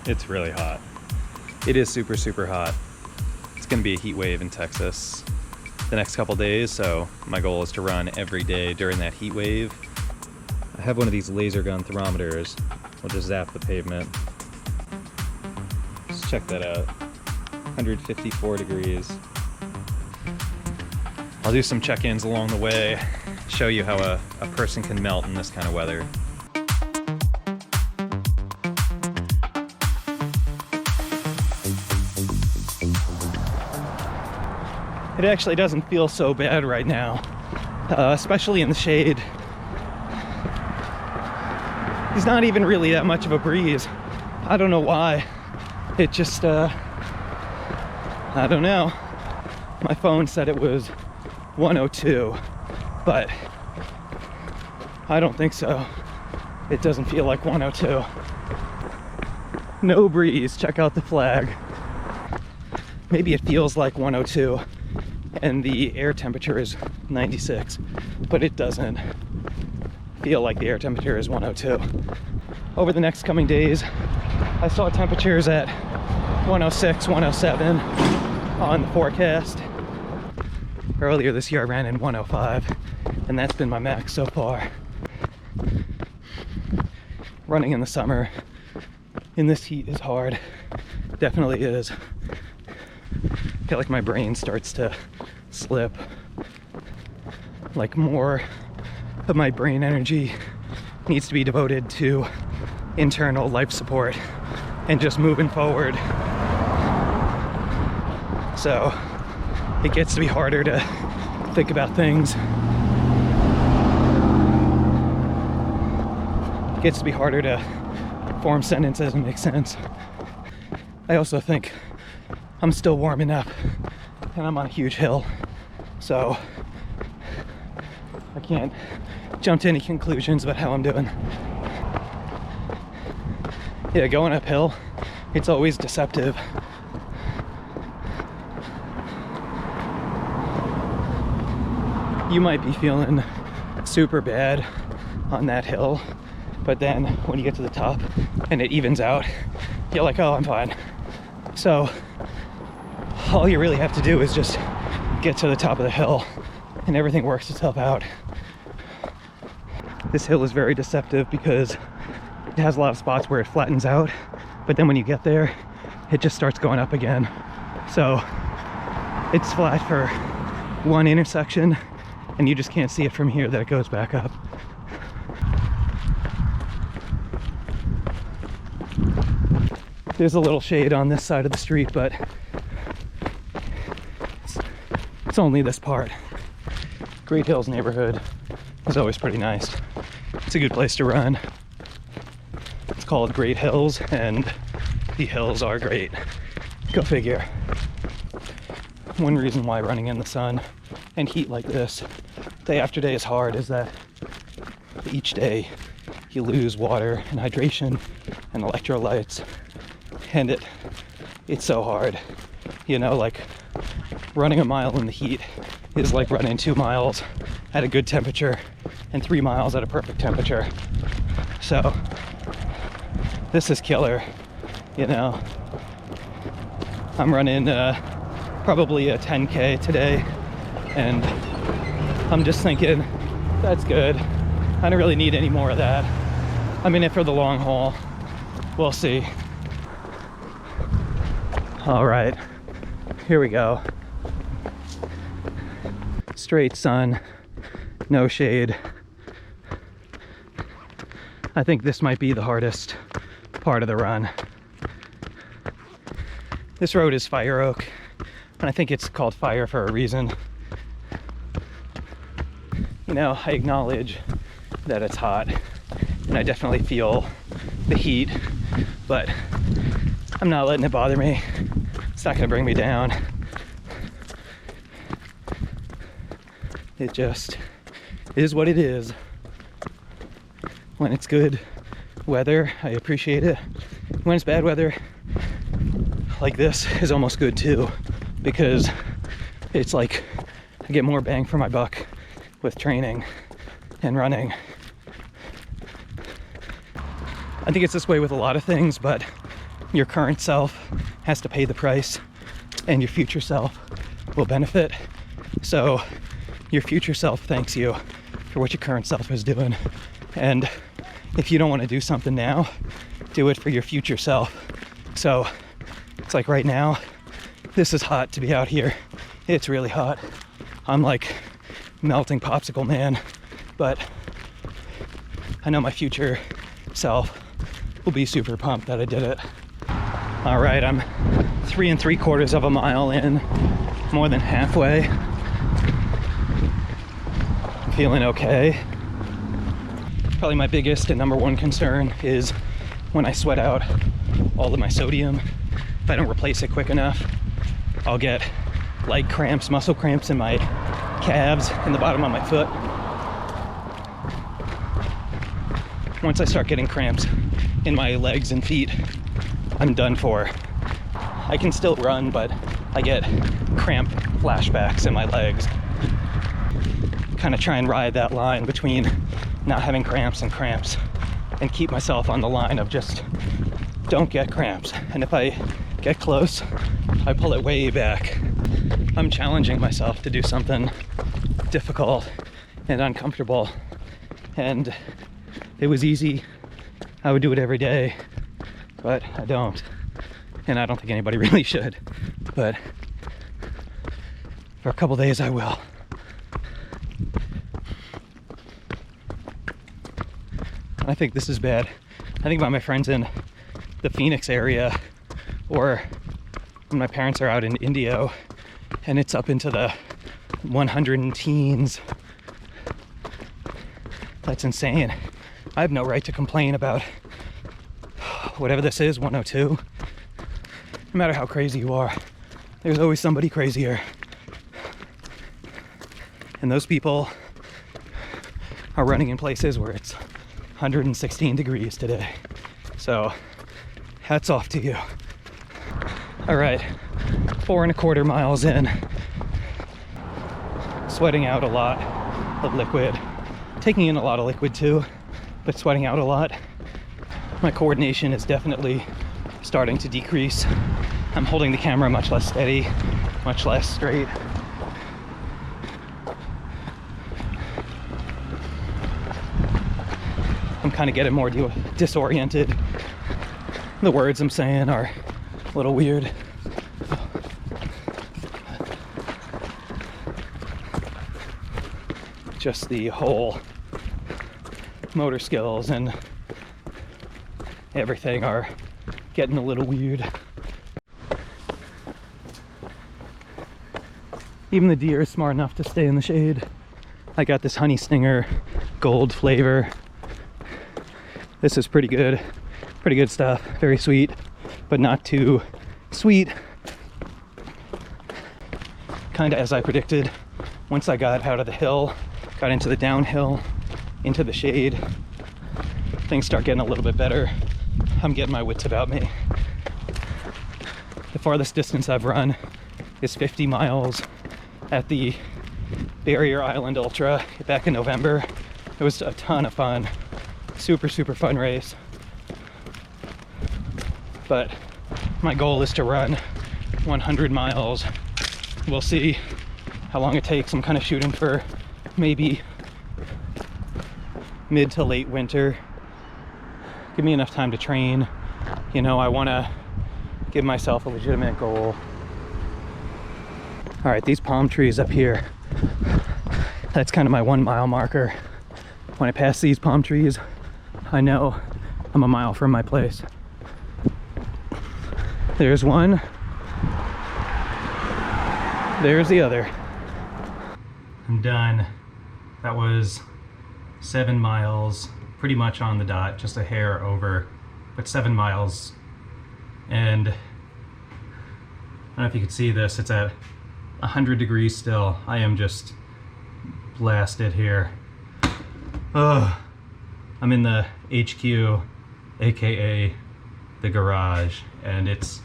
It's really hot. It is super, super hot. It's gonna be a heat wave in Texas the next couple days, so my goal is to run every day during that heat wave. I have one of these laser gun thermometers. We'll just zap the pavement. Let's check that out. 154 degrees. I'll do some check-ins along the way, show you how a person can melt in this kind of weather. It actually doesn't feel so bad right now, especially in the shade. There's not even really that much of a breeze. I don't know why. It just, I don't know. My phone said it was 102, but I don't think so. It doesn't feel like 102. No breeze, check out the flag. Maybe it feels like 102 and the air temperature is 96, but it doesn't feel like the air temperature is 102. Over the next coming days, I saw temperatures at 106, 107 on the forecast. Earlier this year I ran in 105, and that's been my max so far. Running in the summer in this heat is hard. Definitely is. I feel like my brain starts to slip. Like more of my brain energy needs to be devoted to internal life support and just moving forward. So it gets to be harder to think about things. It gets to be harder to form sentences and make sense. I also think I'm still warming up and I'm on a huge hill, so I can't jump to any conclusions about how I'm doing. Yeah, going uphill, it's always deceptive. You might be feeling super bad on that hill, but then when you get to the top and it evens out, you're like, oh, I'm fine. So all you really have to do is just get to the top of the hill and everything works itself out. This hill is very deceptive because it has a lot of spots where it flattens out, but then when you get there, it just starts going up again. So it's flat for one intersection and you just can't see it from here that it goes back up. There's a little shade on this side of the street, but it's only this part. Great Hills neighborhood is always pretty nice. It's a good place to run. It's called Great Hills and the hills are great. Go figure. One reason why running in the sun and heat like this day after day is hard is that each day you lose water and hydration and electrolytes, and it's so hard. You know, like running a mile in the heat is like running 2 miles at a good temperature and 3 miles at a perfect temperature. So this is killer, you know. I'm running probably a 10K today, and I'm just thinking, that's good. I don't really need any more of that. I'm in it for the long haul. We'll see. All right, here we go. Straight sun, no shade. I think this might be the hardest part of the run. This road is Fire Oak, and I think it's called Fire for a reason. You know, I acknowledge that it's hot, and I definitely feel the heat, but I'm not letting it bother me. It's not gonna bring me down. It just is what it is. When it's good weather, I appreciate it. When it's bad weather, like this, is almost good too, because it's like I get more bang for my buck with training and running. I think it's this way with a lot of things, but your current self has to pay the price and your future self will benefit. So your future self thanks you for what your current self is doing. And if you don't want to do something now, do it for your future self. So it's like right now, this is hot to be out here. It's really hot. I'm like melting popsicle man, but I know my future self will be super pumped that I did it. All right, I'm 3 3/4 of a mile in, more than halfway. I'm feeling okay. Probably my biggest and number one concern is when I sweat out all of my sodium. If I don't replace it quick enough, I'll get leg cramps, muscle cramps in my calves and the bottom of my foot. Once I start getting cramps in my legs and feet, I'm done for. I can still run, but I get cramp flashbacks in my legs. Kind of try and ride that line between not having cramps and keep myself on the line of just don't get cramps. And if I get close, I pull it way back. I'm challenging myself to do something difficult and uncomfortable. And it was easy, I would do it every day, but I don't. And I don't think anybody really should. But for a couple days I will. I think this is bad. I think about my friends in the Phoenix area, or when my parents are out in Indio and it's up into the 100 and teens. That's insane. I have no right to complain about whatever this is, 102. No matter how crazy you are, there's always somebody crazier. And those people are running in places where it's 116 degrees today. So hats off to you. All right, 4 1/4 miles in. Sweating out a lot of liquid. Taking in a lot of liquid too, but sweating out a lot. My coordination is definitely starting to decrease. I'm holding the camera much less steady, much less straight. I'm kind of getting more disoriented. The words I'm saying are a little weird. Just the whole motor skills and everything are getting a little weird. Even the deer is smart enough to stay in the shade. I got this honey stinger gold flavor. This is pretty good stuff, very sweet, but not too sweet. Kind of as I predicted. Once I got out of the hill, got into the downhill, into the shade, things start getting a little bit better. I'm getting my wits about me. The farthest distance I've run is 50 miles at the Barrier Island Ultra back in November. It was a ton of fun. Super fun race. But my goal is to run 100 miles. We'll see how long it takes. I'm kind of shooting for maybe mid to late winter. Give me enough time to train. You know, I want to give myself a legitimate goal. All right, these palm trees up here, that's kind of my 1 mile marker. When I pass these palm trees, I know I'm a mile from my place. There's one. There's the other. I'm done. That was 7 miles, pretty much on the dot, just a hair over, but 7 miles. And I don't know if you can see this, it's at 100 degrees still. I am just blasted here. Oh, I'm in the HQ, aka the garage, and it's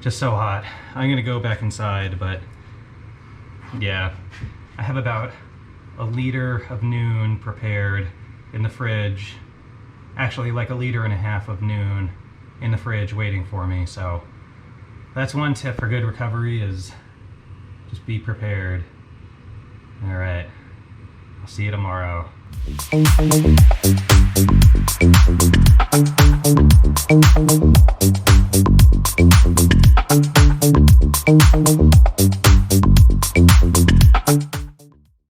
just so hot. I'm gonna go back inside, but yeah, I have about a liter of Nuun prepared in the fridge. Actually, like a liter and a half of Nuun in the fridge waiting for me. So that's one tip for good recovery, is just be prepared. All right, I'll see you tomorrow.